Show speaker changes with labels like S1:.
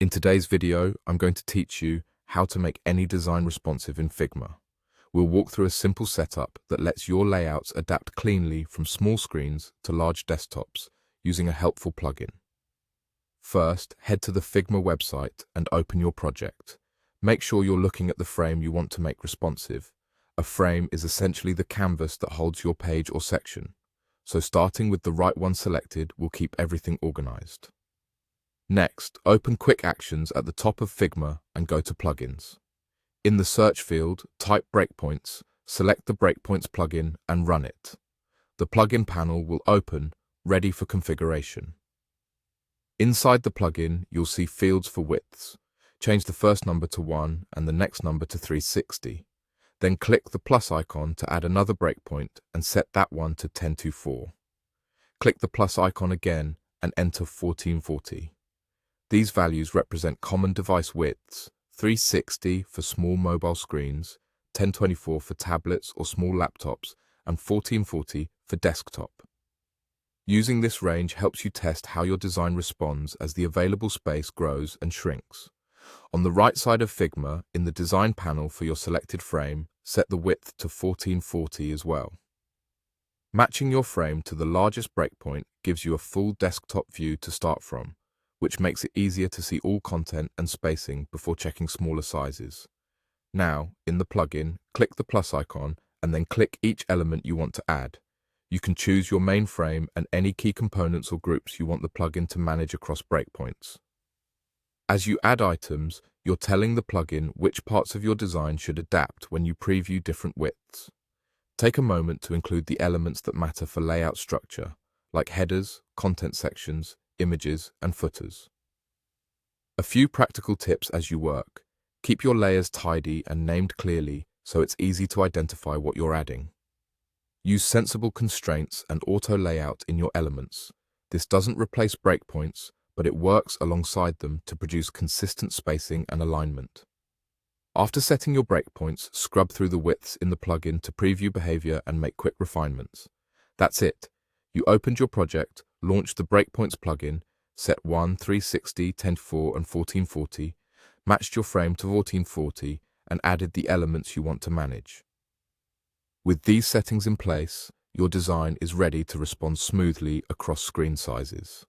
S1: In today's video, I'm going to teach you how to make any design responsive in Figma. We'll walk through a simple setup that lets your layouts adapt cleanly from small screens to large desktops using a helpful plugin. First, head to the Figma website and open your project. Make sure you're looking at the frame you want to make responsive. A frame is essentially the canvas that holds your page or section, so starting with the right one selected will keep everything organized. Next, open Quick Actions at the top of Figma and go to Plugins. In the search field, type Breakpoints, select the Breakpoints plugin and run it. The plugin panel will open, ready for configuration. Inside the plugin, you'll see fields for widths. Change the first number to 1 and the next number to 360. Then click the plus icon to add another breakpoint and set that one to 1024. Click the plus icon again and enter 1440. These values represent common device widths: 360 for small mobile screens, 1024 for tablets or small laptops, and 1440 for desktop. Using this range helps you test how your design responds as the available space grows and shrinks. On the right side of Figma, in the design panel for your selected frame, set the width to 1440 as well. Matching your frame to the largest breakpoint gives you a full desktop view to start from, which makes it easier to see all content and spacing before checking smaller sizes. Now, in the plugin, click the plus icon and then click each element you want to add. You can choose your main frame and any key components or groups you want the plugin to manage across breakpoints. As you add items, you're telling the plugin which parts of your design should adapt when you preview different widths. Take a moment to include the elements that matter for layout structure, like headers, content sections, images, and footers. A few practical tips as you work. Keep your layers tidy and named clearly so it's easy to identify what you're adding. Use sensible constraints and auto layout in your elements. This doesn't replace breakpoints, but it works alongside them to produce consistent spacing and alignment. After setting your breakpoints, scrub through the widths in the plugin to preview behavior and make quick refinements. That's it. You opened your project, launched the Breakpoints plugin, set 1, 360, 1024, and 1440, matched your frame to 1440, and added the elements you want to manage. With these settings in place, your design is ready to respond smoothly across screen sizes.